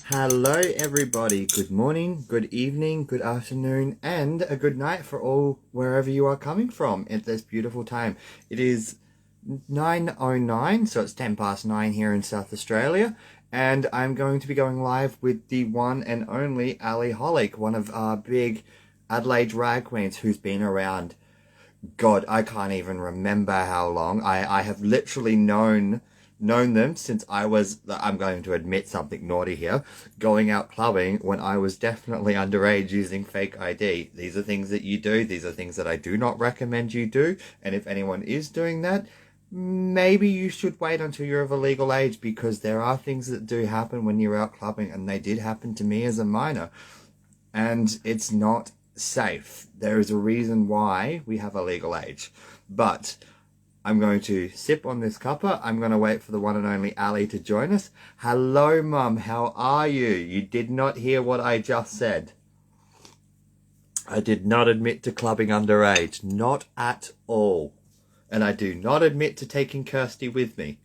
Hello, everybody. Good morning, good evening, good afternoon, and a good night for all wherever you are coming from at this beautiful time. It is 9:09, so it's 10 past 9 here in South Australia, and I'm going to be going live with the one and only Ali Holic, one of our big Adelaide drag queens who's been around. God, I can't even remember how long. I have literally known them since I was, I'm going to admit something naughty here, going out clubbing when I was definitely underage using fake ID. These are things that you do. These are things that I do not recommend you do. And if anyone is doing that, maybe you should wait until you're of a legal age, because there are things that do happen when you're out clubbing, and they did happen to me as a minor. And it's not safe. There is a reason why we have a legal age. But I'm going to sip on this cuppa. I'm going to wait for the one and only Ali to join us. Hello, Mum. How are you? You did not hear what I just said. I did not admit to clubbing underage. Not at all. And I do not admit to taking Kirsty with me.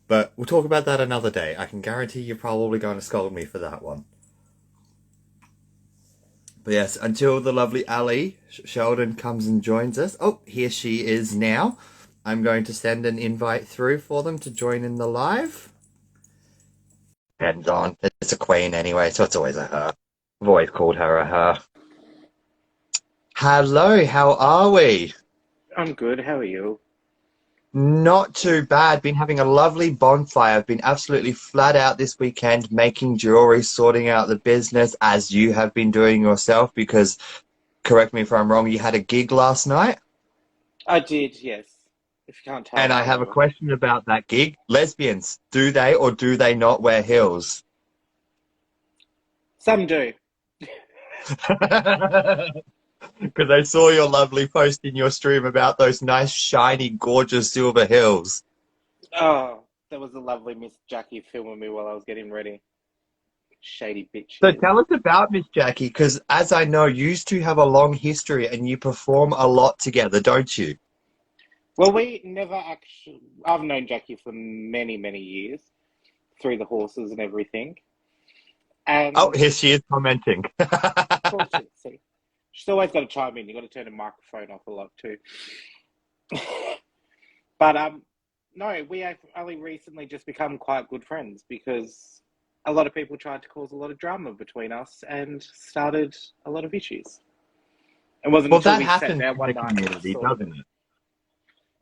But we'll talk about that another day. I can guarantee you're probably going to scold me for that one. But yes, until the lovely Ali Sheldon comes and joins us. Oh, here she is now. I'm going to send an invite through for them to join in the live. Depends on. It's a queen anyway, so it's always a her. I've always called her a her. Hello, how are we? I'm good. How are you? Not too bad. Been having a lovely bonfire. I've been absolutely flat out this weekend making jewelry, sorting out the business as you have been doing yourself, because, correct me if I'm wrong, you had a gig last night? I did, yes. If you can't tell And I from have a your... question about that gig. Lesbians, do they or do they not wear heels? Some do. Because I saw your lovely post in your stream about those nice, shiny, gorgeous silver heels. Oh, that was a lovely Miss Jackie filming me while I was getting ready. Shady bitch she So is. tell us about Miss Jackie, because as I know, you two have a long history and you perform a lot together, don't you? Well, we never actually... I've known Jackie for many, many years, through the horses and everything. Oh, And, here she is commenting. of course, see, she's always got to chime in. You've got to turn the microphone off a lot, too. But, no, we have only recently just become quite good friends because a lot of people tried to cause a lot of drama between us and started a lot of issues. It wasn't Well, until that we sat happens down in the one night and community, sorted doesn't it. it?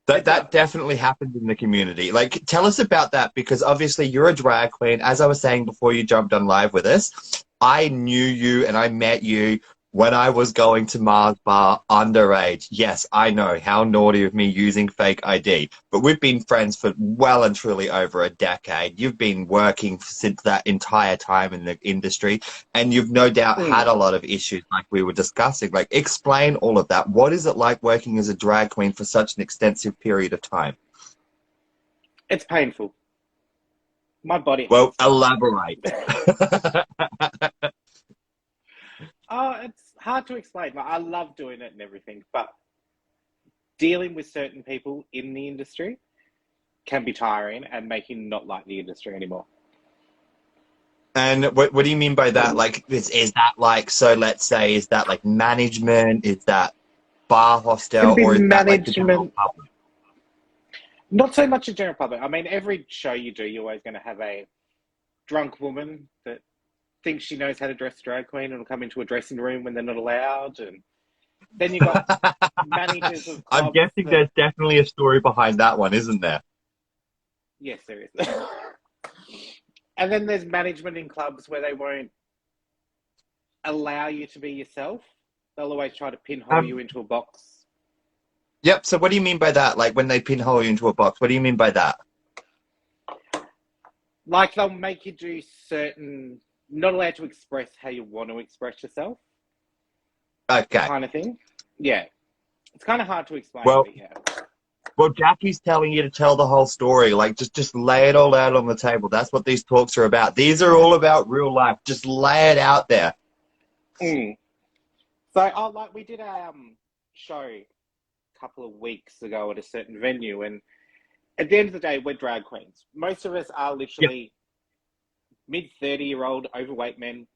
That It that does. definitely happens in the community. Like, tell us about that, because obviously you're a drag queen. As I was saying before you jumped on live with us, I knew you and I met you when I was going to Mars Bar underage. Yes, I know, how naughty of me using fake ID, but we've been friends for well and truly over a decade. You've been working since that entire time in the industry, and you've no doubt had Mm. a lot of issues like we were discussing. Like, explain all of that. What is it like working as a drag queen for such an extensive period of time? It's painful. My body Well, hates it. elaborate. Oh, it's hard to explain. Like, I love doing it and everything, but dealing with certain people in the industry can be tiring and make you not like the industry anymore. And what do you mean by that? Like, is that like, so let's say, is that like management? Is that bar Can hostel? be Or is that like the general management, public? not so much the general public. I mean, every show you do, you're always going to have a drunk woman that thinks she knows how to dress a drag queen and will come into a dressing room when they're not allowed. And then you got managers of I'm clubs guessing that, there's definitely a story behind that one, isn't there? yes, there is. And then there's management in clubs where they won't allow you to be yourself. They'll always try to pinhole you Um, into a box. yep. So what do you mean by that? Like when they pinhole you into a box, what do you mean by that? Like they'll make you do certain, not allowed to express how you want to express yourself, Okay. kind of thing. Yeah, it's kind of hard to explain, Well, but yeah. well, Jackie's telling you to tell the whole story. Like, just lay it all out on the table. That's what these talks are about. These are all about real life. Just lay it out there. Mm. So, oh, like we did a show a couple of weeks ago at a certain venue, and at the end of the day, we're drag queens. Most of us are Yeah. literally mid-30-year-old overweight men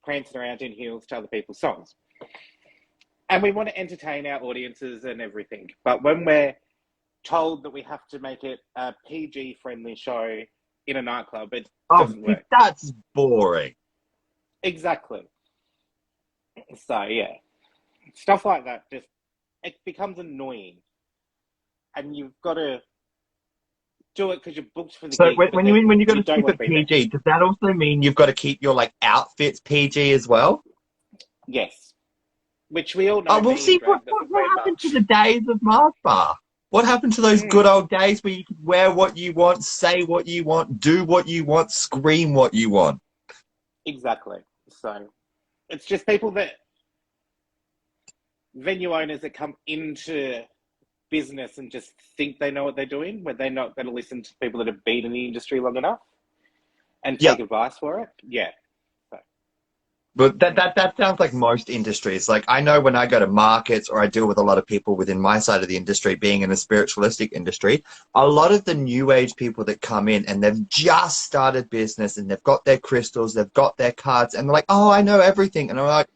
prancing around in heels to other people's songs. And we want to entertain our audiences and everything. But when we're told that we have to make it a PG-friendly show in a nightclub, it Oh, doesn't work. that's boring. Exactly. So, yeah. Stuff like that, just, it becomes annoying. And you've got to do it because you're booked for the So gig, but when then you got you to don't keep want to it be there. PG, does that also mean you've got to keep your like outfits PG as well? Yes. Which we all know Oh, well, me in see, drag doesn't what very happened to much. the days of Mars Bar? What happened to those good old days where you could wear what you want, say what you want, do what you want, scream what you want? Exactly. So it's just people that, venue owners that come into business and just think they know what they're doing, where they're not going to listen to people that have been in the industry long enough and Yeah. take advice for it. Yeah. So, But that sounds like most industries. Like I know when I go to markets or I deal with a lot of people within my side of the industry, being in a spiritualistic industry, a lot of the new age people that come in and they've just started business and they've got their crystals, they've got their cards, and they're like, oh, I know everything. And I'm like,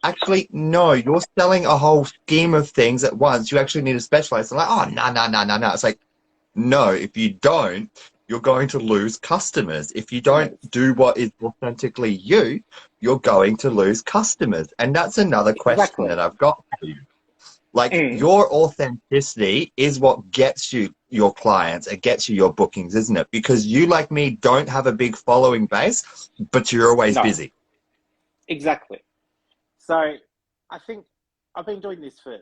actually, no, you're selling a whole scheme of things at once. You actually need to specialize. I'm like, oh, no, no, no, no, no. It's like, no, if you don't, you're going to lose customers. If you don't customers. do what is authentically you, you're going to lose customers. And that's another question Exactly. that I've got for you. Like, Mm. your authenticity is what gets you your clients, it gets you your bookings, isn't it? Because you, like me, don't have a big following base, but you're always No, busy. exactly. So I think I've been doing this for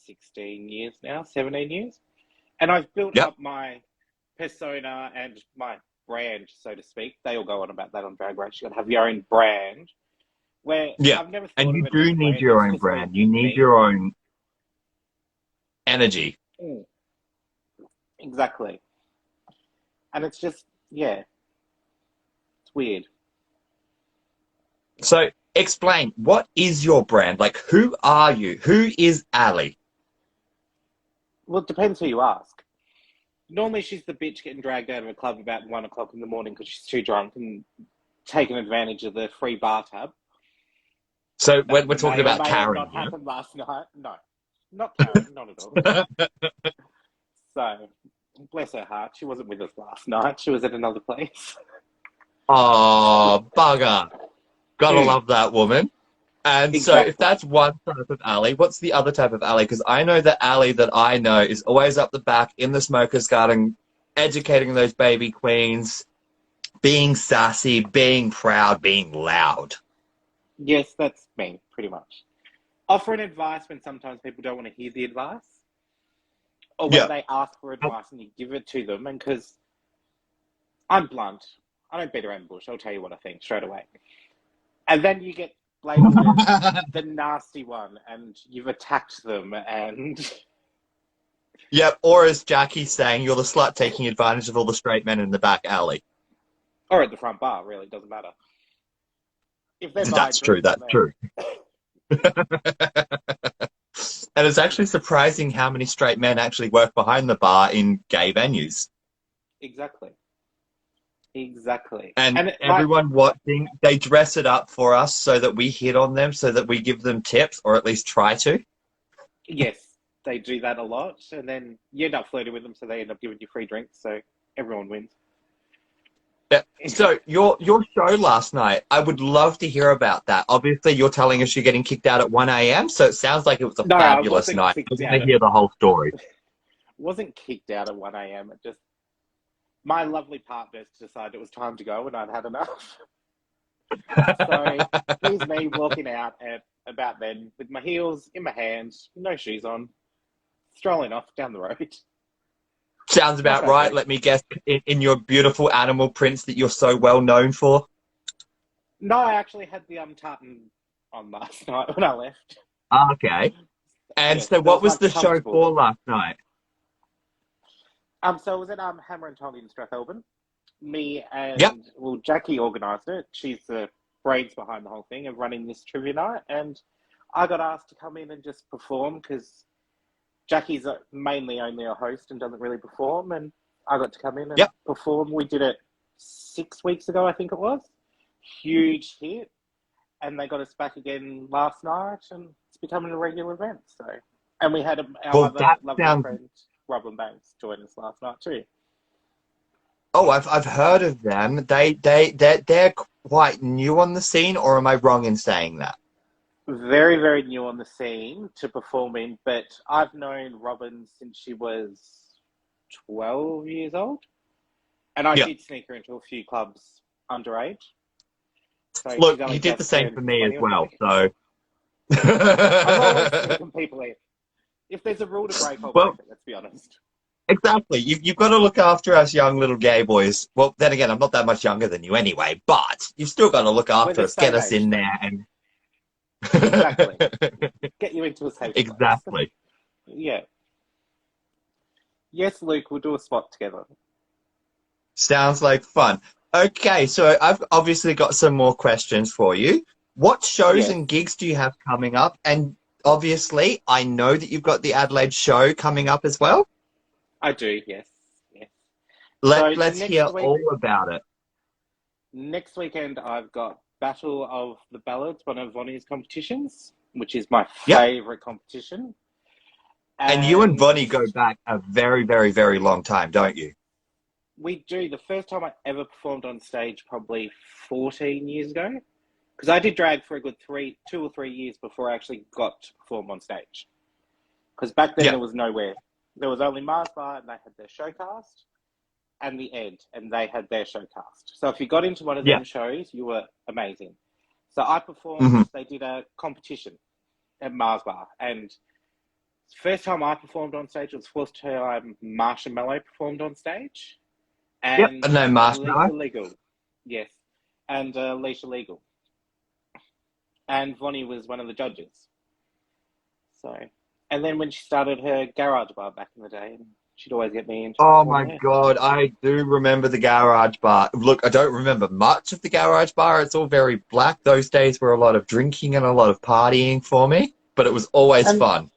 16 years now, 17 years. And I've built Yep. up my persona and my brand, so to speak. They all go on about that on Drag Race. You got to have your own brand. Where Yeah. I've never And thought of you it as do a need brand. your It's own just always brand. You been need me. your own energy. Mm, exactly. And it's just, yeah, it's weird. So explain, what is your brand? Like, who are you? Who is Ali? Well, it depends who you ask. Normally, she's the bitch getting dragged out of a club about 1 o'clock in the morning because she's too drunk and taking advantage of the free bar tab. So That we're talking may or about may have Karen not here. happened last night. No, not Karen, not at all. So, bless her heart, she wasn't with us last night. She was at another place. Oh, bugger. Gotta Mm, love that woman. And so if exactly. that's one type of alley, what's the other type of alley? Because I know the alley that I know is always up the back in the smoker's garden, educating those baby queens, being sassy, being proud, being loud. Yes, that's me, pretty much. Offering advice when sometimes people don't want to hear the advice, or when Yeah. they ask for advice and you give it to them. And because I'm blunt, I don't beat around the bush. I'll tell you what I think straight away. And then you get labelled as the nasty one, and you've attacked them, and Yep. Or as Jackie's saying, you're the slut taking advantage of all the straight men in the back alley. or at the front bar, really doesn't matter. If they're buying That's true. drinks, I'm That's there. true. And it's actually surprising how many straight men actually work behind the bar in gay venues. Exactly. Exactly. And And like, everyone watching, they dress it up for us so that we hit on them, so that we give them tips, or at least try to. yes, they do that a lot, and then you end up flirting with them, so they end up giving you free drinks, so everyone wins. Yeah. So your show last night, I would love to hear about that. Obviously, you're telling us you're getting kicked out at 1 a.m., so it sounds like it was a No, I fabulous wasn't night. I kicked want out to at hear the whole story. wasn't kicked out at 1 a.m. It just my lovely partner decided it was time to go and I'd had enough. So here's me walking out at about then with my heels in my hands, no shoes on, strolling off down the road. Sounds My about right. fabric. Let me guess, in your beautiful animal prints that you're so well known for. No, I actually had the tartan on last night when I left. Okay. And Yes, so it what was was like the show comfortable. for last night? So it was at Hammer and Tongue in Strathalbyn. Me Yep. and well, Jackie organised it. She's the brains behind the whole thing of running this trivia night, and I got asked to come in and just perform because Jackie's mainly only a host and doesn't really perform, and I got to come in and Yep. perform. We did it 6 weeks ago, I think it was. Huge hit, and they got us back again last night, and it's becoming a regular event. So, and we had our Well, other that lovely sounds. friend Robin Banks join us last night too. Oh, I've heard of them. They're quite new on the scene, or am I wrong in saying that? Very, very new on the scene to perform in, but I've known Robin since she was 12 years old, and I Yeah. did sneak her into a few clubs underage. So she's Look, only you did the just same for turned me as 20 or well, something. so. I'm always sneaking people in. If there's a rule to break, I'll break Well, it, let's be honest. exactly. You've got to look after us young little gay boys. Well, then again, I'm not that much younger than you anyway, but you've still got to look We're after the us, get same us age, in though. there, and Exactly. Get you into a safe place. exactly. Yeah. Yes, Luke, we'll do a spot together. Sounds like fun. Okay, so I've obviously got some more questions for you. What shows Yes, and gigs do you have coming up? And obviously, I know that you've got the Adelaide show coming up as well. I do, yes. Yes. So Let's hear all about it. next weekend I've got Battle of the Ballads, one of Vonnie's competitions, which is my Yep. favourite competition. And you and And Vonnie go back a very, very, very long time, don't you? we do. The first time I ever performed on stage, probably 14 years ago, because I did drag for a good 2 or 3 years before I actually got to perform on stage. Because back then Yeah. there was nowhere. There was only Mars Bar, and they had their showcast, and the Ed, and they had their showcast. So if you got into one of Yeah. them shows, you were amazing. So I performed. Hmm. They did a competition at Mars Bar, and first time I performed on stage was the first time Marsha Mello performed on stage, Yep. and And no Alicia marshmallow. Legal, yes, and Alicia Legal, and Vonnie was one of the judges. So, and then when she started her garage bar back in the day, she'd always get me in to Oh perform my there. God, I do remember the garage bar. Look, I don't remember much of the garage bar. It's all very black. Those days were a lot of drinking and a lot of partying for me, but it was always And fun.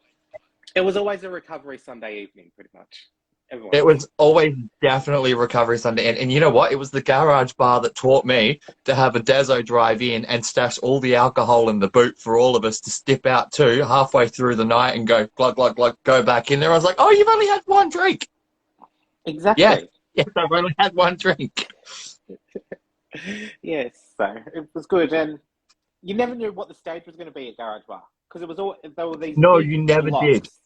it was always a recovery Sunday evening, pretty much. It Everyone's. was always definitely Recovery Sunday. And you know what? It was the garage bar that taught me to have a Deso drive in and stash all the alcohol in the boot for all of us to step out to halfway through the night and go, glug, glug, glug, go back in there. I was like, oh, you've only had one drink. Yes, Exactly. yes, I've only had one drink. Yes, so it was good, and you never knew what the stage was going to be at Garage Bar because it was all there were these No, big you never did. blocks,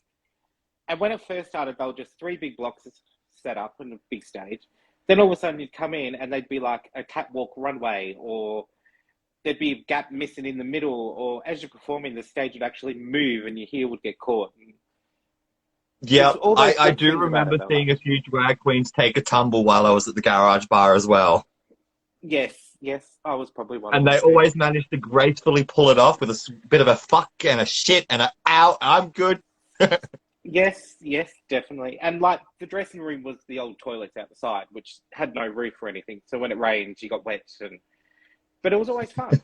and when it first started, they were just three big blocks set up and a big stage. Then all of a sudden, you'd come in, and they'd be like a catwalk runway, or there'd be a gap missing in the middle, or as you're performing, the stage would actually move, and your heel would get caught. And Yeah, just all those I good do things about it, remember though. seeing a few drag queens take a tumble while I was at the garage bar as well. Yes, yes, I was probably one of And them they too. always managed to gracefully pull it off with a bit of a fuck and a shit and a ow, I'm good. Yes, yes, definitely. And like the dressing room was the old toilets out the side, which had no roof or anything. So when it rained, you got wet, and but it was always fun.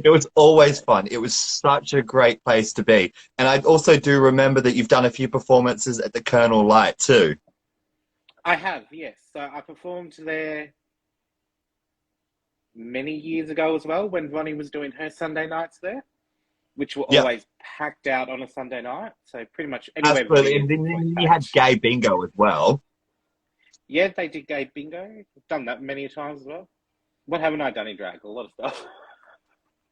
It was always So fun. It was such a great place to be. And I also do remember that you've done a few performances at the Colonel Light too. I have, yes. So I performed there many years ago as well when Ronnie was doing her Sunday nights there, which were Yeah, always packed out on a Sunday night. So pretty much anywhere Ronnie absolutely. is, And then it's always you had packed. gay bingo as well. Yeah, they did gay bingo. I've done that many times as well. What haven't I done in drag? A lot of stuff.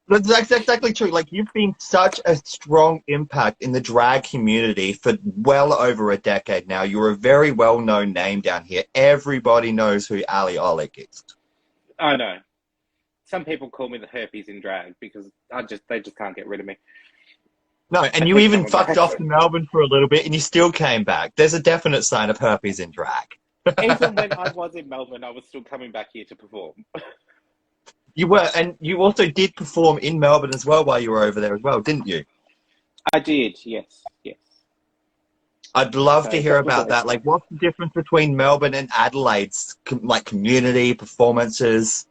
That's exactly true. Like, you've been such a strong impact in the drag community for well over a decade now. You're a very well-known name down here. Everybody knows who Ali Holic is. I know. Some people call me the herpes in drag because they just can't get rid of me. No, I and you keep even coming fucked back. off to Melbourne for a little bit and you still came back. There's a definite sign of herpes in drag. Even when I was in Melbourne, I was still coming back here to perform. You were, and you also did perform in Melbourne as well while you were over there as well, didn't you? I did, yes, yes. I'd love to So hear that was about always that. Like, fun. what's the difference between Melbourne and Adelaide's, like, community performances?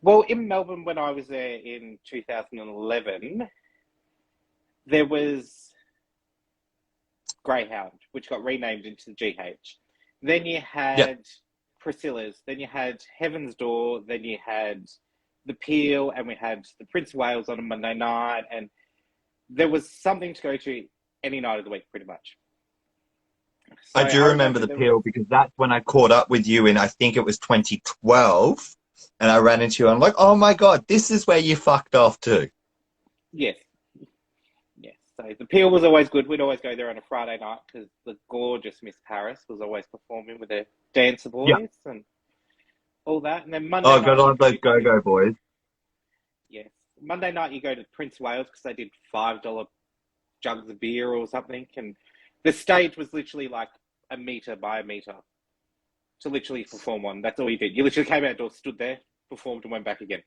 Well, in Melbourne, when I was there in 2011, there was Greyhound, which got renamed into the GH. Then you Yeah. had Priscilla's. Then you had Heaven's Door. Then you had the Peel, and we had the Prince of Wales on a Monday night, and there was something to go to any night of the week, pretty much. So I do I remember remember the there was, Peel because that's when I caught up with you in, I think it was 2012. And I ran into you and I'm like, oh my God, this is where you fucked off too. yes, yes. So the Peel was always good. We'd always go there on a Friday night because the gorgeous Miss Paris was always performing with her dancer Yeah. boys and all that. And then Monday Oh, good night you on go those go-go boys. yes, Monday night you go to Prince of Wales because they did $5 jugs of beer or something, and the stage was literally like a meter by a meter to literally perform on. That's all you did. You literally came outdoors, stood there, performed, and went back again.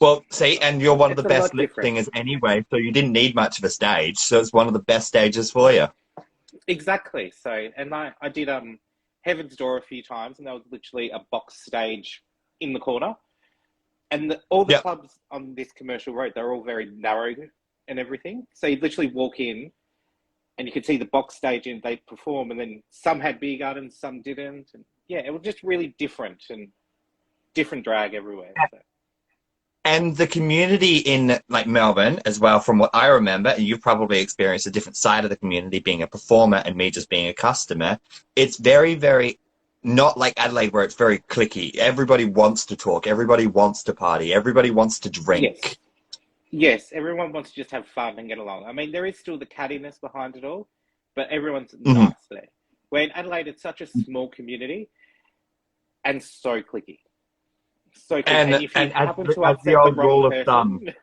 Well, see, and you're one of the It's a best lot lip different. singers anyway, so you didn't need much of a stage. So it's one of the best stages for you. Exactly. So, and I did Heaven's Door a few times, and that was literally a box stage in the corner. And all the Yeah. clubs on this commercial road, they're all very narrow and everything. So you literally walk in, and you could see the box stage, and they perform, and then some had beer gardens, some didn't, and yeah, it was just really different and different drag everywhere. So. And the community in like Melbourne as well, from what I remember, and you've probably experienced a different side of the community being a performer and me just being a customer, it's very, very not like Adelaide where it's very cliquey. Everybody wants to talk, everybody wants to party, everybody wants to drink. Yes, yes, everyone wants to just have fun and get along. I mean, there is still the cattiness behind it all, but everyone's Mhm. nice there. Where in Adelaide, it's such a small community and so cliquey. So cliquey. And if you And happen to as the upset the old wrong rule of thumb, person,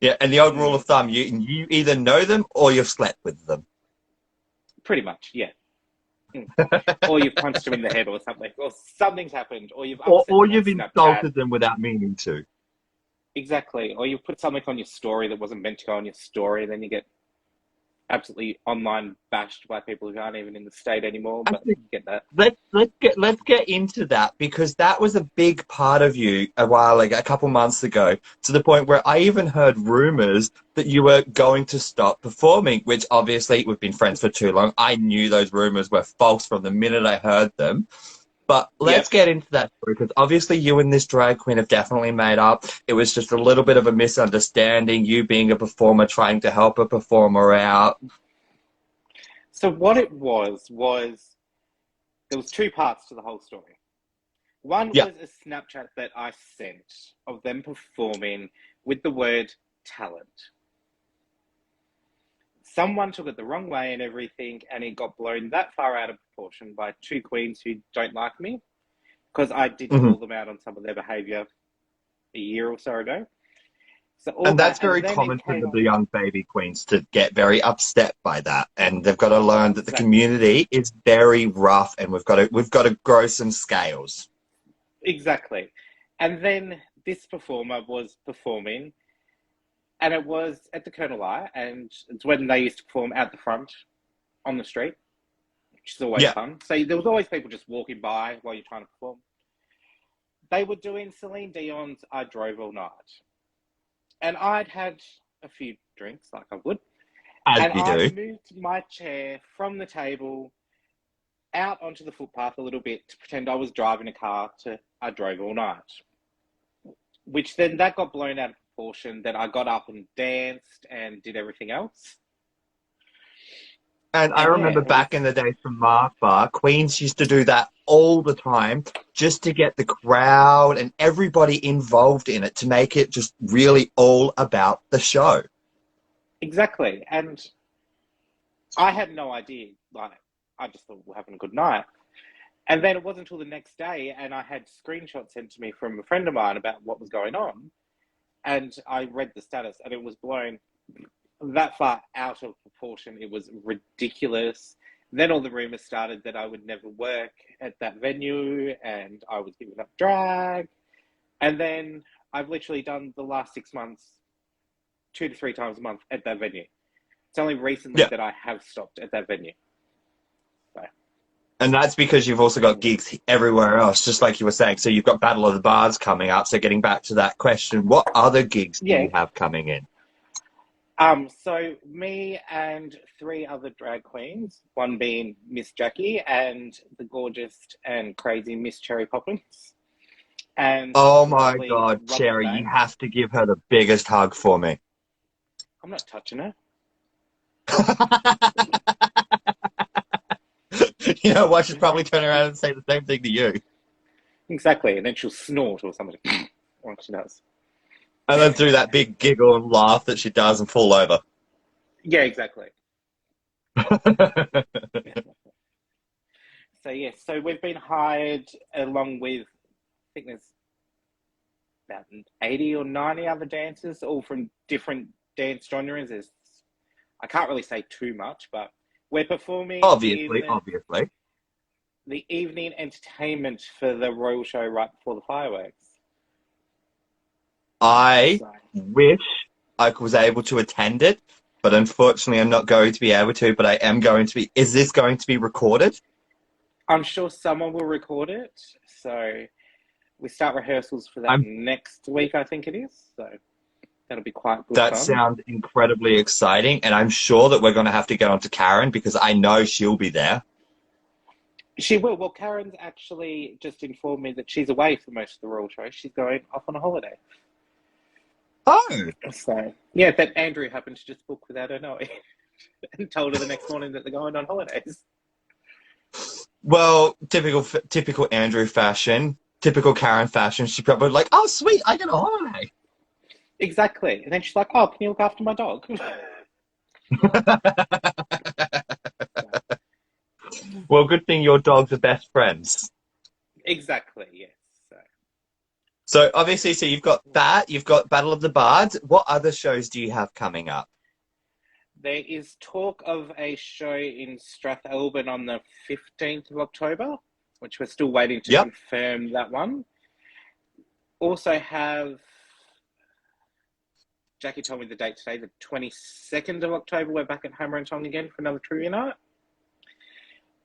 yeah, and the old rule of thumb, you either know them or you've slept with them. pretty much, yeah. Or you've punched them in the head or something, or something's happened, or you've upset Or them on you've Snapchat. insulted them without meaning to. Exactly. Or you've put something on your story that wasn't meant to go on your story, and then you get absolutely online bashed by people who aren't even in the state anymore. But you get that. Let's get into that because that was a big part of you a while like a couple months ago, to the point where I even heard rumors that you were going to stop performing, which obviously we've been friends for too long. I knew those rumors were false from the minute I heard them. But let's Yep. get into that story because obviously you and this drag queen have definitely made up. It was just a little bit of a misunderstanding, you being a performer trying to help a performer out. So what it was there was two parts to the whole story. One Yeah. was a Snapchat that I sent of them performing with the word talent. Someone took it the wrong way and everything, and it got blown that far out of proportion by two queens who don't like me because I did Mhm. call them out on some of their behaviour a year or so ago. So all And that's that, very and then it common for came the on. young baby queens to get very upset by that. And they've got to learn that the Exactly, community is very rough and we've got to grow some scales. exactly. And then this performer was performing, and it was at the Colonel Eye, and it's when they used to perform out the front on the street, which is always Yeah. fun. So there was always people just walking by while you're trying to perform. They were doing Celine Dion's "I Drove All Night," and I'd had a few drinks, like I would, As and you I do. moved my chair from the table out onto the footpath a little bit to pretend I was driving a car to "I Drove All Night," which then that got blown out of proportion. Then I got up and danced and did everything else. And I And yeah, remember it was back in the days from Martha, Queens used to do that all the time just to get the crowd and everybody involved in it to make it just really all about the show. exactly. And I had no idea. Like, I just thought we're having a good night. And then it wasn't until the next day, and I had screenshots sent to me from a friend of mine about what was going on. And I read the status, and it was blown that far out of proportion. It was ridiculous. Then all the rumors started that I would never work at that venue, and I was giving up drag. And then I've literally done the last 6 months 2 to 3 times a month at that venue. It's only recently Yeah. that I have stopped at that venue. So, And that's because you've also got gigs everywhere else, just like you were saying. So you've got Battle of the Bars coming up. So getting back to that question, what other gigs do yeah. you have coming in? So me and three other drag queens, one being Miss Jackie and the gorgeous and crazy Miss Cherry Poppins, and Oh the my lovely God, Robin Cherry, you Banks. have to give her the biggest hug for me. I'm not touching her. You know what? She's probably turn around and say the same thing to you. Exactly, and then she'll snort or something. Or she does. And then do that big giggle and laugh that she does and fall over. Yeah, exactly. So yes, so we've been hired along with I think there's about 80 or 90 other dancers, all from different dance genres. I can't really say too much, but we're performing Obviously, in obviously. the evening entertainment for the royal show right before the fireworks. I So wish I was able to attend it, but unfortunately, I'm not going to be able to. But I am going to be. Is this going to be recorded? I'm sure someone will record it. So we start rehearsals for that I'm. next week, I think it is. So that'll be quite good That fun. sounds incredibly exciting, and I'm sure that we're going to have to get onto Karen because I know she'll be there. She will. Well, Karen's actually just informed me that she's away for most of the royal show. She's going off on a holiday. Oh, So, yeah, that Andrew happened to just book without her knowing and told her the next morning that they're going on holidays. well, typical Andrew fashion, typical Karen fashion. She probably like, oh sweet, I get a holiday. Exactly. And then she's like, oh, can you look after my dog? So, Well, good thing your dogs are best friends. exactly, yes. So, So obviously, so you've got that, you've got Battle of the Bards. What other shows do you have coming up? there is talk of a show in Strathalbyn on the 15th of October, which we're still waiting to Yep. confirm that one. Also have Jackie told me the date today, the 22nd of October. We're back at Hammer and Tong again for another trivia night.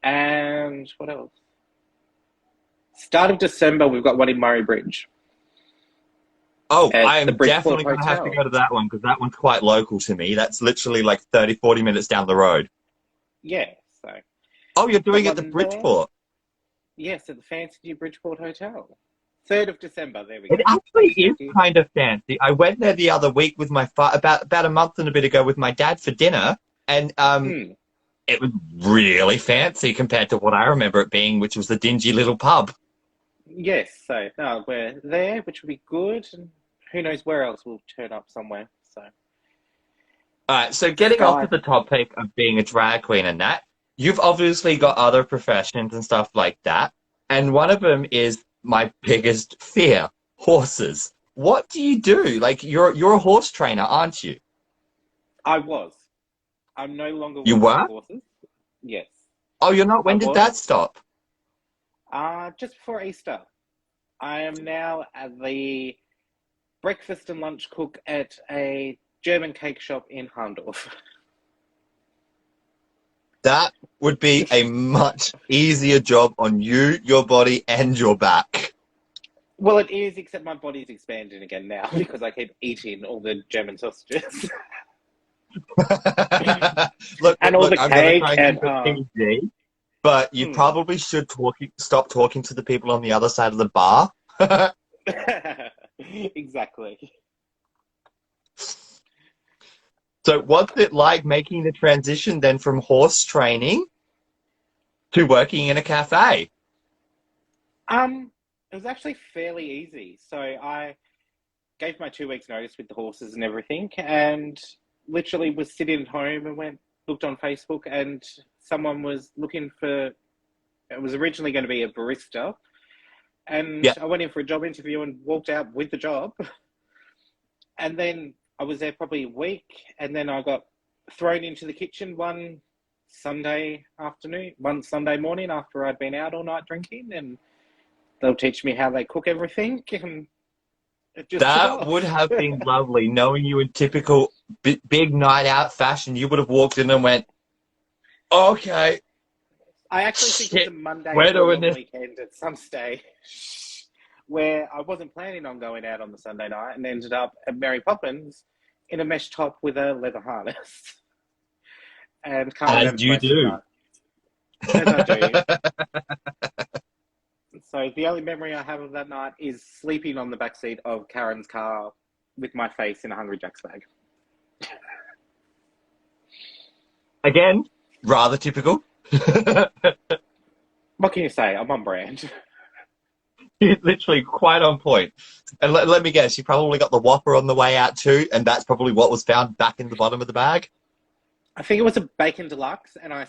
And what else? Start of December, we've got one in Murray Bridge Oh, at I the am Bridgeport definitely going to have to Hotel. go to that one because that one's quite local to me. That's literally like 30, 40 minutes down the road. Yeah, so Oh, you're got doing it at the one there. Bridgeport. Yes, at the fancy new Bridgeport Hotel. 3rd of December, there we It go. actually Thanks, is Jackie. kind of fancy. I went there the other week with my about a month and a bit ago with my dad for dinner, and Mm, it was really fancy compared to what I remember it being, which was the dingy little pub. yes, so no, we're there, which will be good. And who knows where else we'll turn up somewhere. So, All right, so getting off Sky. of the topic of being a drag queen and that, you've obviously got other professions and stuff like that, and one of them is my biggest fear, horses. What do you do? Like you're a horse trainer, aren't you? I was. I'm no longer You with were? horses. Yes, Oh, you're not. I When did was. that stop? Just before Easter. I am now at the breakfast and lunch cook at a German cake shop in Harndorf. That would be a much easier job on you, your body, and your back. Well, it is, except my body's expanding again now because I keep eating all the German sausages Look, and look, all look, the I'm going to try cake and and keep it PG, but you mm. probably should stop talking to the people on the other side of the bar. Exactly. So what's it like making the transition then from horse training to working in a cafe? It was actually fairly easy. So I gave my 2 weeks notice with the horses and everything, and literally was sitting at home and looked on Facebook, and someone was looking for. It was originally going to be a barista, and Yeah, I went in for a job interview and walked out with the job, and then I was there probably a week, and then I got thrown into the kitchen one Sunday morning after I'd been out all night drinking, and they'll teach me how they cook everything, and it just took that would off. have been lovely. Knowing you in typical big night out fashion, you would have walked in and went, okay, I actually think it was shit, a Monday we're or a doing long this. weekend at some stage where I wasn't planning on going out on the Sunday night and ended up at Mary Poppins in a mesh top with a leather harness. And can't As remember you most of the do. night. As I do. So the only memory I have of that night is sleeping on the back seat of Karen's car with my face in a Hungry Jack's bag. Again, rather typical. What can you say? I'm on brand. It's literally quite on point. And let me guess, you probably got the Whopper on the way out too, and that's probably what was found back in the bottom of the bag. I think it was a bacon deluxe, and I'm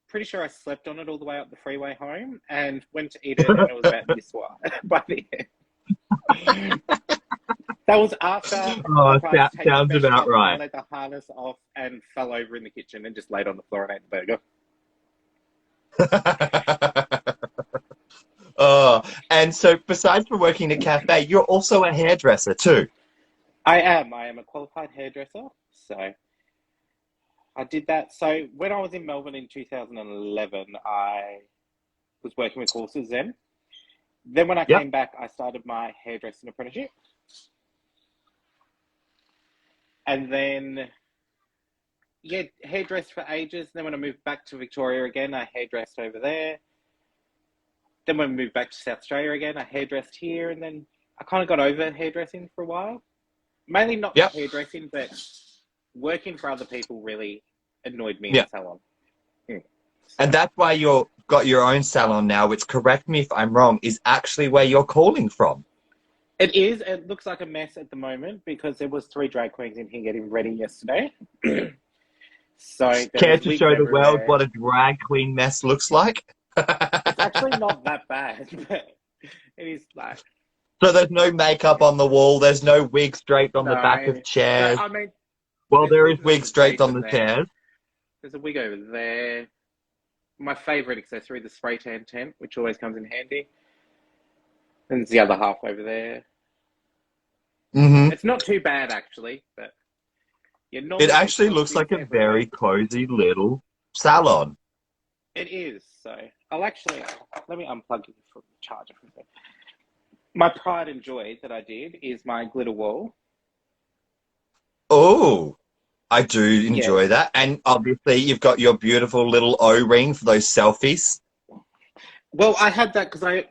pretty sure I slept on it all the way up the freeway home and went to eat it, and it was about this wide by the end. That was after Oh, I take sounds the mesh about top right. and let the harness off and fell over in the kitchen and just laid on the floor and ate the burger. Oh, and so besides for working at a cafe, you're also a hairdresser too. I am. I am a qualified hairdresser. So I did that. So when I was in Melbourne in 2011, I was working with horses then. Then when I Yep. came back, I started my hairdressing apprenticeship. And then, yeah, hairdressed for ages. Then when I moved back to Victoria again, I hairdressed over there. Then when I moved back to South Australia again, I hairdressed here. And then I kind of got over hairdressing for a while. Mainly not Yep. hairdressing, but working for other people really annoyed me in Yeah. the salon. And that's why you've got your own salon now, which, correct me if I'm wrong, is actually where you're calling from. It is. It looks like a mess at the moment because there was 3 drag queens in here getting ready yesterday. So Care there's to wigs show the world everywhere. what a drag queen mess looks like? It's actually not that bad, but it is like So there's no makeup on the wall, there's no wigs draped on the back no. of So chairs. I mean, Well, there's there is wigs on wigs the draped face on of the there. chairs. There's a wig over there. My favourite accessory, the spray tan tent, which always comes in handy. And there's the other half over there. Mm-hmm. It's not too bad actually, but yeah, It normally there's actually hot looks like wigs a very everywhere. cozy little salon. It is. So I'll actually let me unplug it from the charger for a second. My pride and joy that I did is my glitter wall. Oh, I do Yes. enjoy that. And obviously, you've got your beautiful little O-ring for those selfies. Well, I had that because I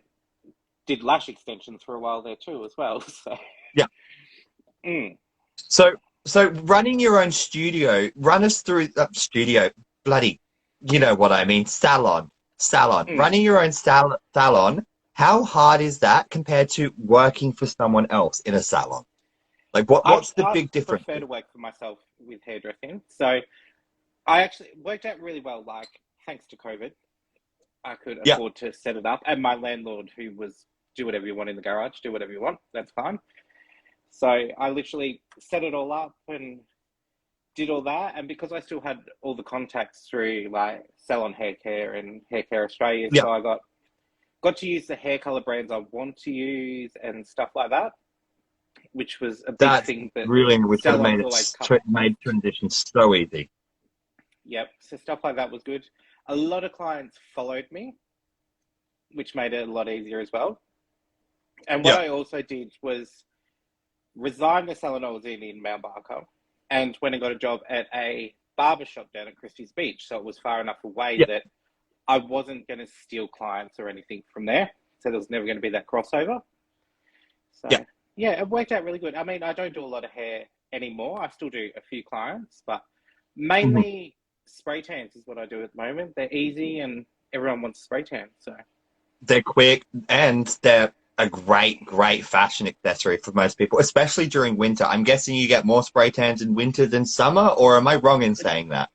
did lash extensions for a while there too, as well. So, Yeah. mm. So running your own studio, run us through studio, bloody, you know what I mean, salon. Mm. Running your own salon, how hard is that compared to working for someone else in a salon? Like, what's the I big difference? prefer to work for myself with hairdressing. So I actually worked out really well. Like thanks to COVID, I could Yeah, afford to set it up, and my landlord, who was do whatever you want in the garage, do whatever you want. That's fine. So I literally set it all up and did all that. And because I still had all the contacts through like Salon Hair Care and Hair Care Australia, yeah, so I got to use the hair color brands I want to use and stuff like that, which was a big that's thing that really, which would have salons always cut made costs. transition so easy. Yep. So stuff like that was good. A lot of clients followed me, which made it a lot easier as well. And what Yeah, I also did was resign the salon I was in Mount Barker and went and got a job at a barber shop down at Christie's Beach. So it was far enough away yeah, that I wasn't going to steal clients or anything from there. So there was never going to be that crossover. So yeah. yeah, it worked out really good. I mean, I don't do a lot of hair anymore. I still do a few clients, but Mhm. mainly spray tans is what I do at the moment. They're easy and everyone wants spray tan. So They're quick and they're a great fashion accessory for most people, especially during winter. I'm guessing you get more spray tans in winter than summer, or am I wrong in saying that?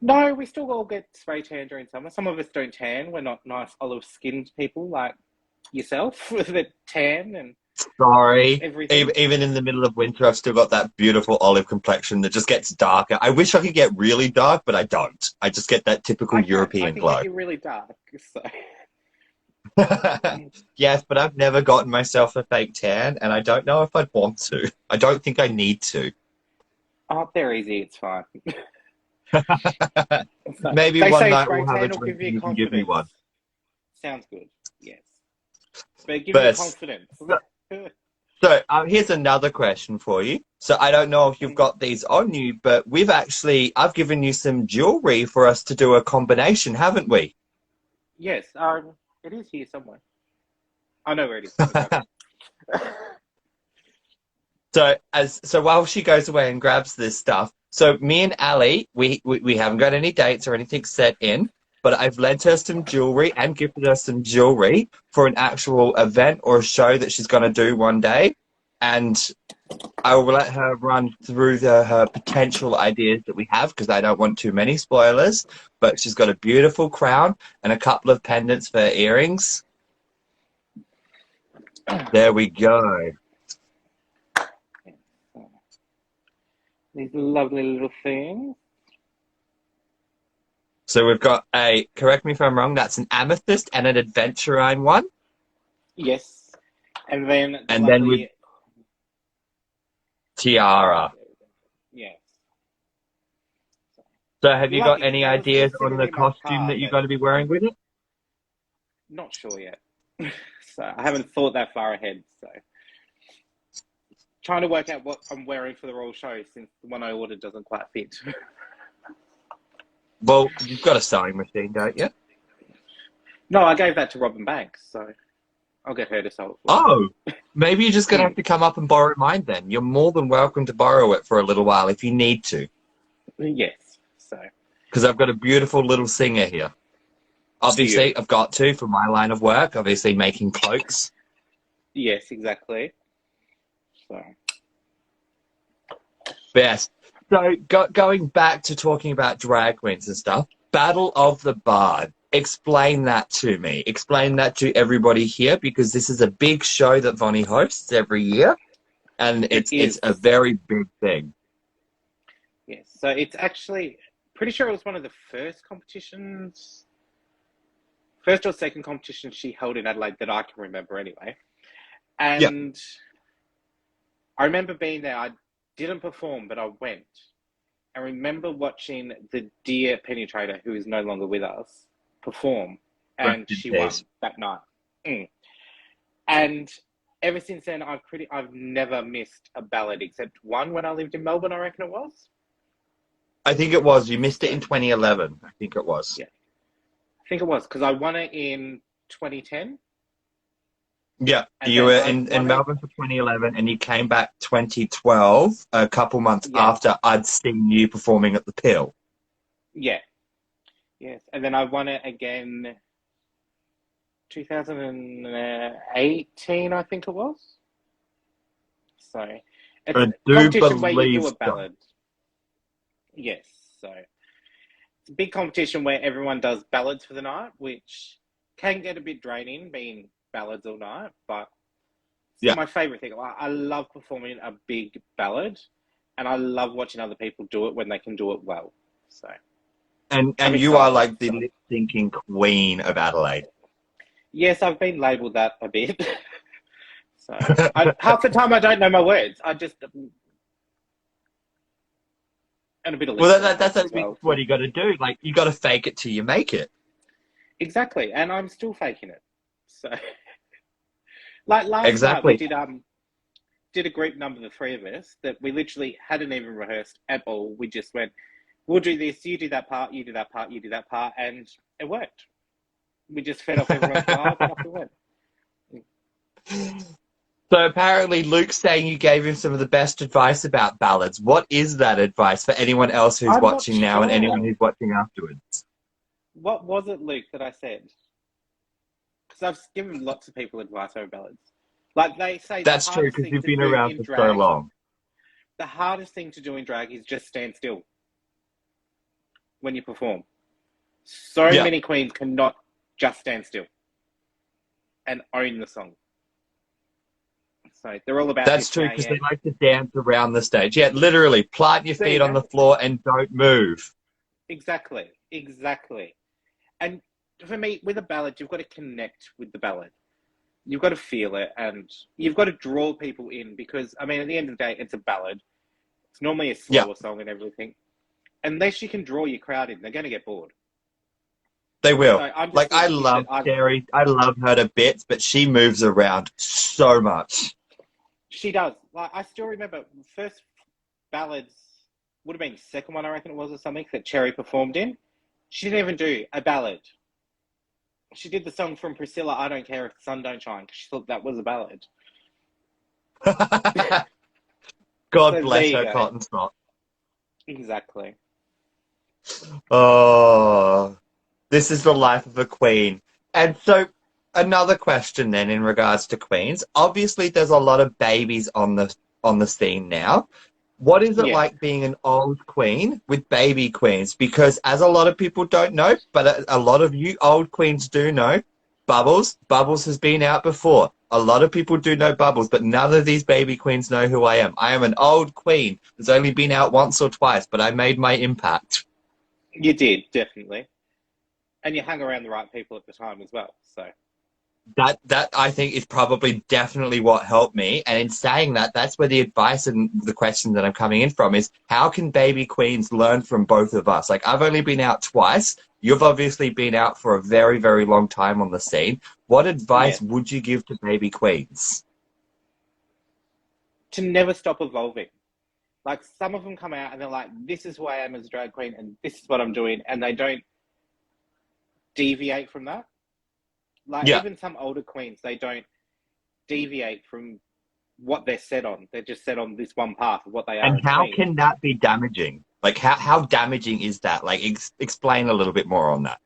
no, we still all get spray tan during summer. Some of us don't tan. We're not nice olive skinned people like yourself with a tan and Sorry. everything. Even in the middle of winter, I've still got that beautiful olive complexion that just gets darker. I wish I could get really dark, but I don't. I just get that typical I European can get glow. you really dark. So Yes, but I've never gotten myself a fake tan, and I don't know if I'd want to. I don't think I need to. oh, they're easy. It's fine. So, Maybe they one say night spray we'll have a tan will drink give and you you can give me one. confidence. Sounds good. Yes, but give you But confidence. So here's another question for you. So I don't know if you've got these on you, but I've given you some jewelry for us to do a combination, haven't we? Yes, it is here somewhere. I know where it is. Let me grab it. So while she goes away and grabs this stuff, so me and Ali, we haven't got any dates or anything set in, but I've lent her some jewelry and gifted her some jewelry for an actual event or a show that she's going to do one day. And I will let her run through her potential ideas that we have because I don't want too many spoilers. But she's got a beautiful crown and a couple of pendants for earrings. There we go. These lovely little things. So we've got correct me if I'm wrong, that's an amethyst and an adventurine one. Yes. And then With tiara. Yes. So have you got Lucky, any it was ideas just on sitting the in my costume car, that you're but going to be wearing with it? not sure yet. So I haven't thought that far ahead. So trying to work out what I'm wearing for the royal show since the one I ordered doesn't quite fit. Well, you've got a sewing machine, don't you? No, I gave that to Robin Banks, so I'll get her to sew it for Oh, maybe you're just going to me. have to come up and borrow mine then. You're more than welcome to borrow it for a little while if you need to. Yes. So Because I've got a beautiful little singer here. Obviously, I've got to for my line of work, obviously making cloaks. yes, exactly. So Best. So going back to talking about drag queens and stuff, Battle of the Bard. Explain that to me. Explain that to everybody here because this is a big show that Vonnie hosts every year, and it it's is. a very big thing. Yes. So it's actually pretty sure it was one of the first or second competitions she held in Adelaide that I can remember anyway. Yeah. And I remember being there. I didn't perform, but I went. I remember watching the dear penetrator, who is no longer with us, perform, Rest and in she peace. won that night. And ever since then, I've never missed a ballad except one when I lived in Melbourne. I reckon it was. I think it was. You missed it So in 2011. I think it was. yeah, I think it was because I won it in 2010, Yeah, and you then were I in won it. Melbourne for 2011 and you came back 2012, a couple months Yeah, after I'd seen you performing at the Pill. yeah, yes, and then I won it again 2018, I think it was. So it's I a do competition where you do believe a so. ballad. Yes, so it's a big competition where everyone does ballads for the night, which can get a bit draining being ballads all night, but it's Yeah. my favourite thing. I love performing a big ballad, and I love watching other people do it when they can do it well. So I'm And you are excited. like the So lip syncing queen of Adelaide. yes, I've been labelled that a bit. So half the time I don't know my words. I just and a bit of lip Well, sync that's as well. what you got to do. Like, you got to fake it till you make it. Exactly, and I'm still faking it. So like last night we Exactly. did a group number, the three of us, that we literally hadn't even rehearsed at all. We just went, we'll do this, you do that part, you do that part, you do that part, and it worked. We just fed off everyone's vibe and off we went. So apparently Luke's saying you gave him some of the best advice about ballads. What is that advice for anyone else who's I'm not watching now and anyone sure. who's watching afterwards? What was it, Luke, that I said? Because I've given lots of people advice over ballads. Like they say, That's true because you've been around for so drag, long. the hardest thing to do in drag is just stand still when you perform. So Yeah. many queens cannot just stand still and own the song. So they're all about That's this true now, because yeah. they like to dance around the stage. Yeah, literally, plant your There you feet on go. the floor and don't move. Exactly. And for me, with a ballad, you've got to connect with the ballad. You've got to feel it and you've got to draw people in because, I mean, at the end of the day, it's a ballad. It's normally a Yeah, slower song and everything. Unless you can draw your crowd in, they're going to get bored. they So will. I'm Like, just I lucky that love Sherry. I love her to bits, but she moves around so much. She does. Like, I still remember first Ballads would have been the second one, I reckon it was, or something that Cherry performed in. She didn't even do a ballad. She did the song from Priscilla, I Don't Care If the Sun Don't Shine, because she thought that was a ballad. God So there bless you her go. cotton sock. Exactly. Oh, this is the life of a queen. And so, another question then in regards to queens. Obviously, there's a lot of babies on the scene now. What is it Yeah. like being an old queen with baby queens? Because as a lot of people don't know, but a lot of you old queens do know, Bubbles has been out before. A lot of people do know Bubbles, but none of these baby queens know who I am. I am an old queen that's only been out once or twice, but I made my impact. You did, definitely. And you hung around the right people at the time as well. So That I think is probably definitely what helped me. And in saying that, that's where the advice and the question that I'm coming in from is how can baby queens learn from both of us? Like I've only been out twice. You've obviously been out for a very, very long time on the scene. What yeah, advice would you give to baby queens? to never stop evolving. Like some of them come out and they're like, "This is who I am as a drag queen, and this is what I'm doing," and they don't deviate from that. Like Yeah. even some older queens, they don't deviate from what they're set on. They're just set on this one path of what they are And as how queens. can that be damaging? Like how damaging is that? Like explain a little bit more on that.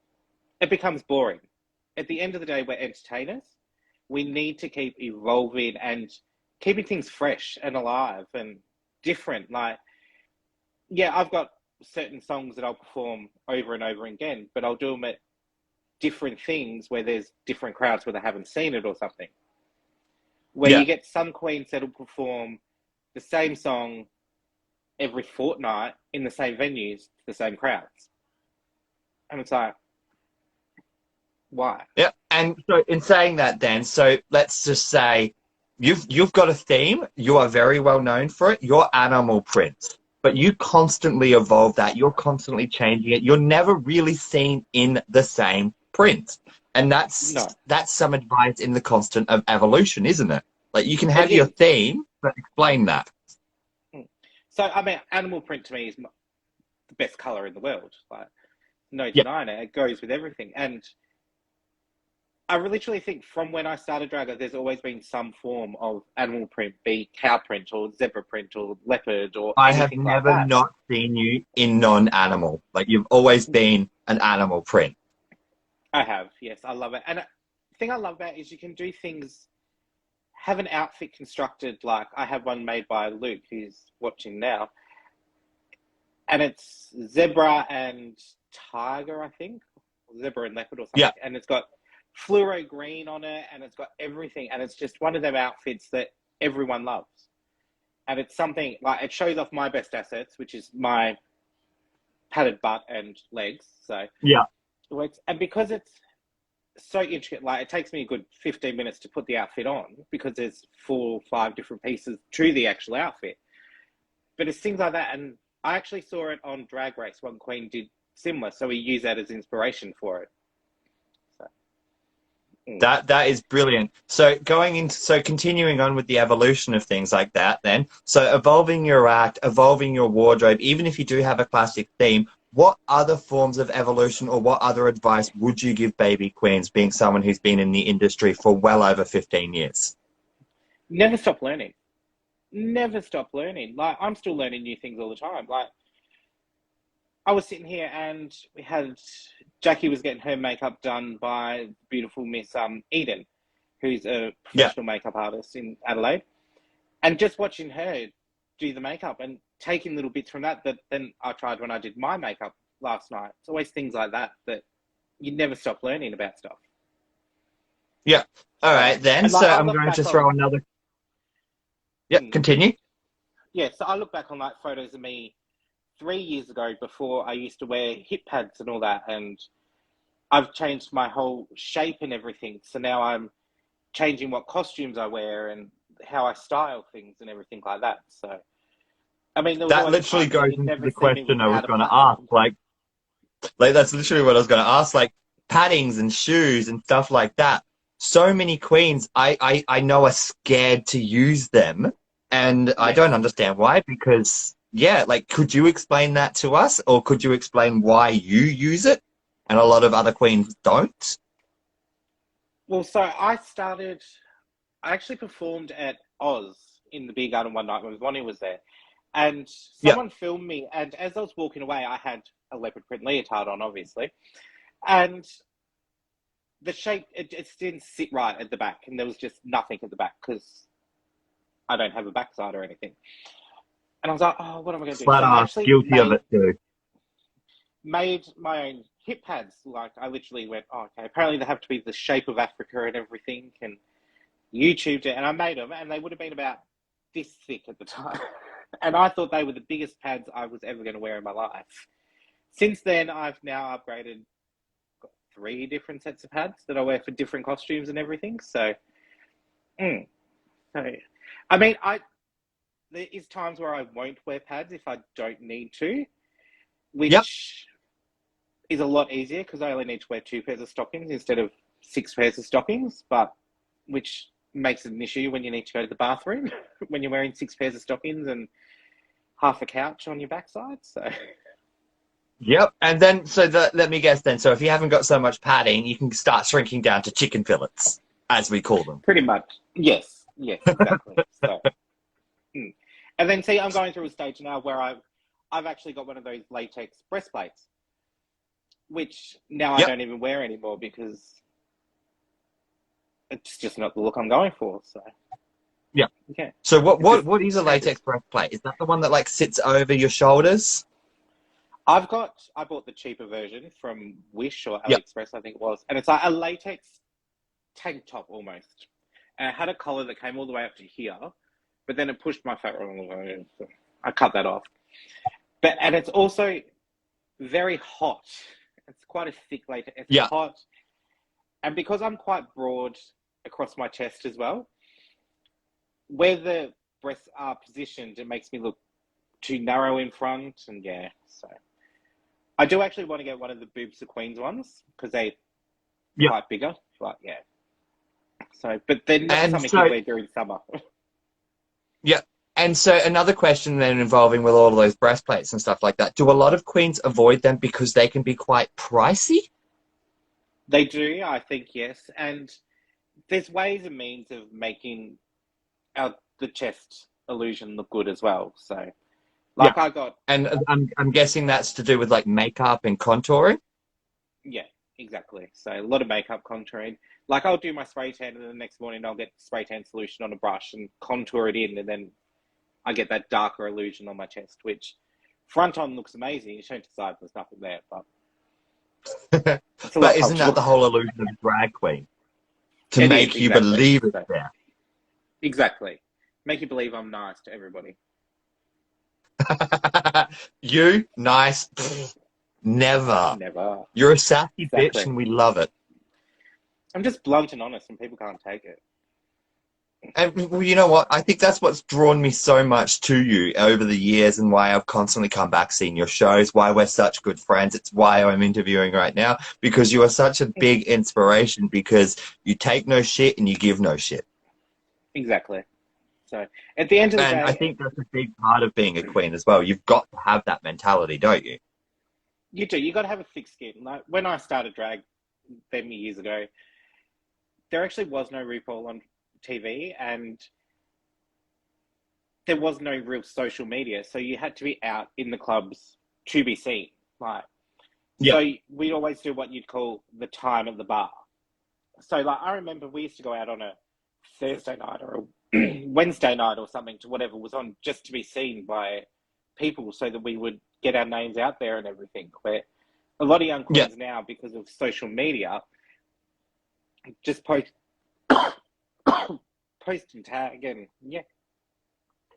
It becomes boring. At the end of the day, we're entertainers. We need to keep evolving and keeping things fresh and alive and different. Like, yeah, I've got certain songs that I'll perform over and over again, but I'll do them at different things where there's different crowds where they haven't seen it or something. Where Yeah. you get some queens that'll perform the same song every fortnight in the same venues, the same crowds. And it's like, why? Yeah. And so in saying that then, so let's just say you've got a theme, you are very well known for it, your animal print. But you constantly evolve that, you're constantly changing it. You're never really seen in the same print. And No, that's some advice in the constant of evolution, isn't it? Like you can it have your is. theme, but explain that. So, I mean, animal print to me is the best color in the world. Like, no Yeah. denying it. It goes with everything. And I literally think from when I started drag, there's always been some form of animal print, be cow print or zebra print or leopard or I have anything like never that. not seen you in non-animal. Like you've always been an animal print. I have, yes, I love it. And the thing I love about it is you can do things, have an outfit constructed, like I have one made by Luke, who's watching now, and it's zebra and tiger, I think, zebra and leopard or Yeah. something, and it's got fluoro green on it, and it's got everything, and it's just one of them outfits that everyone loves, and it's something like it shows off my best assets, which is my padded butt and legs, so Yeah. it works, and because it's so intricate, like it takes me a good 15 minutes to put the outfit on because there's 4 or 5 different pieces to the actual outfit, but it's things like that, and I actually saw it on Drag Race. One queen did similar, so we use that as inspiration for it. So, That is brilliant. So continuing on with the evolution of things like that then. So evolving your act, evolving your wardrobe, even if you do have a classic theme, what other forms of evolution or what other advice would you give baby queens being someone who's been in the industry for well over 15 years? never stop learning. Never stop learning. Like I'm still learning new things all the time. Like I was sitting here and we had Jackie was getting her makeup done by beautiful Miss Eden, who's a Yeah. professional makeup artist in Adelaide, and just watching her do the makeup and taking little bits from that then I tried when I did my makeup last night. It's always things like that that you never stop learning about stuff. Yeah. All So, right then. and So like I I'm look going to back throw on, another. Yeah, continue. yeah, so I look back on like photos of me 3 years ago before I used to wear hip pads and all that, and I've changed my whole shape and everything. So now I'm changing what costumes I wear and how I style things and everything like that. So, I mean, there was That always a literally time where goes you'd into never the see me question I was without a going to ask. platform. Like that's literally what I was going to ask. Like paddings and shoes and stuff like that. So many queens I know are scared to use them And I don't Yes. understand why, because, yeah, like, could you explain that to us? Or could you explain why you use it and a lot of other queens don't? Well, so I actually performed at Oz in the beer garden one night when Bonnie was there. And Yeah, someone filmed me. And as I was walking away, I had a leopard print leotard on, obviously. And the shape, it just didn't sit right at the back. And there was just nothing at the back because I don't have a backside or anything. And I was like, oh, what am I going to do? flat So I ass, actually guilty of it too. made my own hip pads. Like, I literally went, oh, okay, apparently they have to be the shape of Africa and everything. And YouTubed it, and I made them, and they would have been about this thick at the time. And I thought they were the biggest pads I was ever going to wear in my life. Since then, I've now upgraded, got 3 different sets of pads that I wear for different costumes and everything. So, mm, so I mean, there is times where I won't wear pads if I don't need to, Yep. which is a lot easier because I only need to wear 2 pairs of stockings instead of 6 pairs of stockings, but which makes it an issue when you need to go to the bathroom when you're wearing 6 pairs of stockings and half a couch on your backside. So Yep. And then, let me guess then. So if you haven't got so much padding, you can start shrinking down to chicken fillets, as we call them. pretty much, yes, exactly. So, and then see, I'm going through a stage now where I've actually got one of those latex breastplates, which now I Yep. don't even wear anymore because it's just not the look I'm going for. So Yeah. yeah, So it's just what is a changes. latex breastplate? Is that the one that like sits over your shoulders? I bought the cheaper version from Wish or Yep. AliExpress, I think it was, and it's like a latex tank top almost. And it had a collar that came all the way up to here, but then it pushed my fat all the way. So I cut that off. And it's also very hot. It's quite a thick latex. It's Yeah. hot, and because I'm quite broad across my chest as well, where the breasts are positioned, it makes me look too narrow in front, and yeah, so I do actually want to get one of the boobs the Queens ones because they're Yeah. quite bigger. But yeah, so but they're not And something you so wear during summer. yeah. And so another question then involving with all of those breastplates and stuff like that. Do a lot of queens avoid them because they can be quite pricey? They do, I think, yes, and there's ways and means of making the chest illusion look good as well. So, Yeah. like I got, And I'm guessing that's to do with like makeup and contouring. yeah, exactly. So a lot of makeup contouring. Like I'll do my spray tan, and the next morning I'll get spray tan solution on a brush and contour it in, and then I get that darker illusion on my chest, which front on looks amazing. You turn to the side, there's nothing there, but it's a But lot isn't that comfortable. the whole illusion of a drag queen? To It is make you exactly. believe it's So, there. exactly. Make you believe I'm nice to everybody. You nice? Pfft, never. Never. You're a sassy bitch, Exactly. and we love it. I'm just blunt and honest, and people can't take it. And well, you know what? I think that's what's drawn me so much to you over the years, and why I've constantly come back seeing your shows. Why we're such good friends. It's why I'm interviewing right now, because you are such a big inspiration. Because you take no shit and you give no shit. Exactly. So at the end of the And I day, think that's a big part of being a queen as well. You've got to have that mentality, don't you? you do. You got to have a thick skin. Like when I started drag, many years ago, there actually was no RuPaul on TV, and there was no real social media. So you had to be out in the clubs to be seen. Like Yeah. so, we'd always do what you'd call the time at the bar. So like I remember we used to go out on a Thursday night or a Wednesday night or something to whatever was on just to be seen by people so that we would get our names out there and everything. Where a lot of young Yeah. queens now, because of social media, just post post and tag and yeah.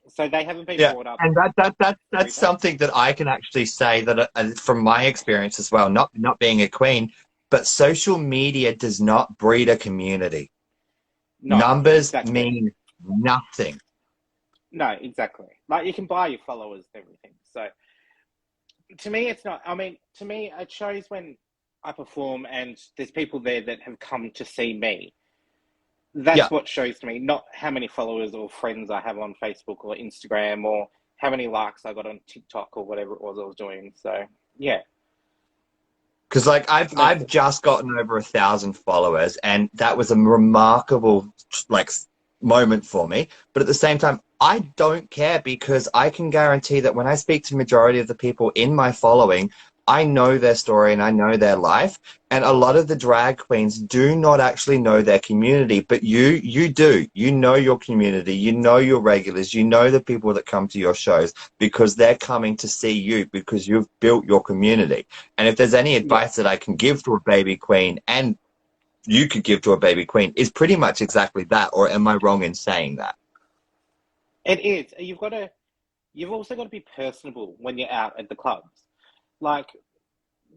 So they haven't been Yeah, brought up and to that's RuPaul. something that I can actually say that from my experience as well, not being a queen, but social media does not breed a community. No, Numbers exactly. mean nothing. No, exactly. Like you can buy your followers and everything. So to me, it's not. I mean, to me, it shows when I perform and there's people there that have come to see me. That's Yeah. what shows to me, not how many followers or friends I have on Facebook or Instagram or how many likes I got on TikTok or whatever it was I was doing. So yeah, Because like that's I've just gotten over 1,000 followers, and that was a remarkable like moment for me. But at the same time, I don't care because I can guarantee that when I speak to majority of the people in my following, I know their story and I know their life. And a lot of the drag queens do not actually know their community, but you do. You know your community, you know your regulars, you know the people that come to your shows because they're coming to see you because you've built your community. And if there's any yeah, advice that I can give to a baby queen and you could give to a baby queen is pretty much exactly that. Or am I wrong in saying that? it is. You've also got to be personable when you're out at the clubs. Like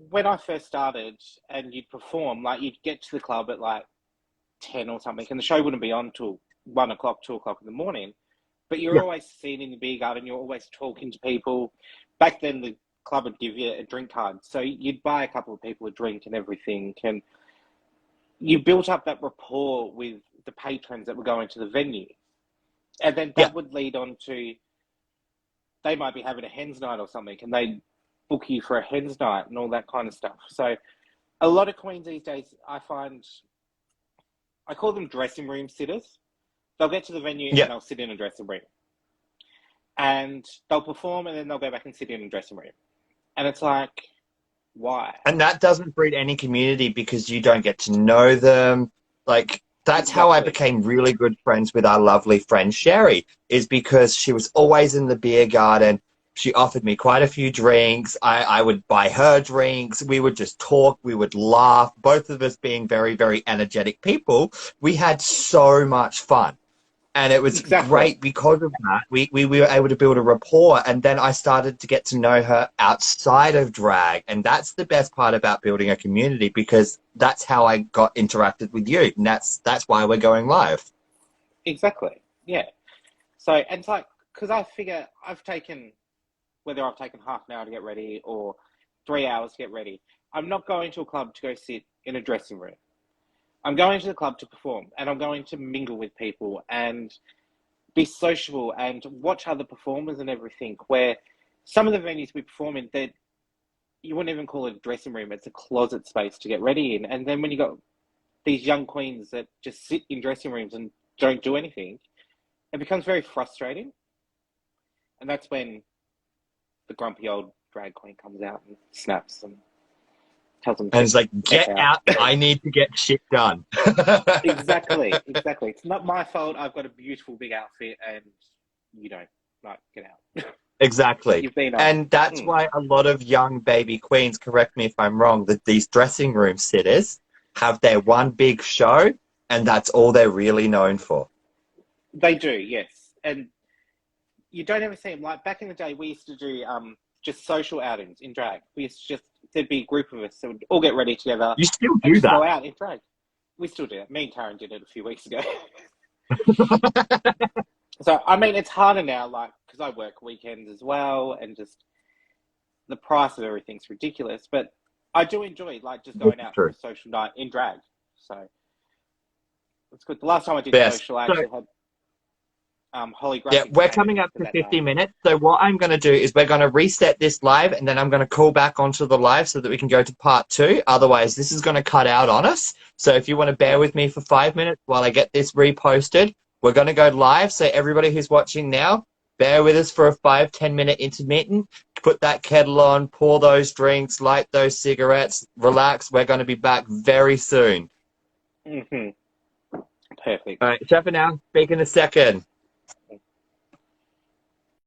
when I first started and you'd perform, like you'd get to the club at like 10 or something, and the show wouldn't be on till 1 o'clock, 2 o'clock in the morning. But you're Yeah. always seen in the beer garden, you're always talking to people. Back then, the club would give you a drink card. So you'd buy a couple of people a drink and everything. And you built up that rapport with the patrons that were going to the venue. And then Yeah. that would lead on to, they might be having a hens night or something, and they book you for a hens night and all that kind of stuff. So a lot of queens these days, I find, I call them dressing room sitters. They'll get to the venue Yeah. and they'll sit in a dressing room. And they'll perform and then they'll go back and sit in a dressing room. And it's like, why? And that doesn't breed any community because you don't get to know them. Like, that's how I Exactly. became really good friends with our lovely friend Sherry, is because she was always in the beer garden. She offered me quite a few drinks. I would buy her drinks. We would just talk. We would laugh. Both of us being very, very energetic people. We had so much fun. And it was Exactly. great because of that. We were able to build a rapport. And then I started to get to know her outside of drag. And that's the best part about building a community because that's how I got interacted with you. And that's why we're going live. Exactly. Yeah. So, and it's like, because I figure whether I've taken half an hour to get ready or 3 hours to get ready, I'm not going to a club to go sit in a dressing room. I'm going to the club to perform and I'm going to mingle with people and be sociable and watch other performers and everything. Where some of the venues we perform in, that you wouldn't even call it a dressing room, it's a closet space to get ready in. And then when you got these young queens that just sit in dressing rooms and don't do anything, it becomes very frustrating. And that's when the grumpy old drag queen comes out and snaps and tells them And to it's like, F get out. out. I need to get shit done. Exactly, exactly. It's not my fault. I've got a beautiful big outfit and you don't. Like, get out. Exactly. You've been on. And that's Mm, why a lot of young baby queens, correct me if I'm wrong, that these dressing room sitters have their one big show and that's all they're really known for. they do, yes. And you don't ever see them. Like, back in the day, we used to do just social outings in drag. We used to just, there'd be a group of us that would all get ready together You still and do just that. go out in drag. We still do it. Me and Karen did it a few weeks ago. So, I mean, it's harder now, like, because I work weekends as well, and just the price of everything's ridiculous. But I do enjoy, like, just This going is out for true. a social night in drag. So, it's good. The last time I did Best. social, I So, actually had yeah, holographics we're painted coming up for to that night. 50 minutes. So what I'm going to do is we're going to reset this live and then I'm going to call back onto the live so that we can go to part two. Otherwise, this is going to cut out on us. So if you want to bear Yep. with me for 5 minutes while I get this reposted, we're going to go live. So everybody who's watching now, bear with us for a 5-10 minute intermittent. Put that kettle on, pour those drinks, light those cigarettes, relax. We're going to be back very soon. Hmm. Perfect. All right, ciao for now. Speak in a second.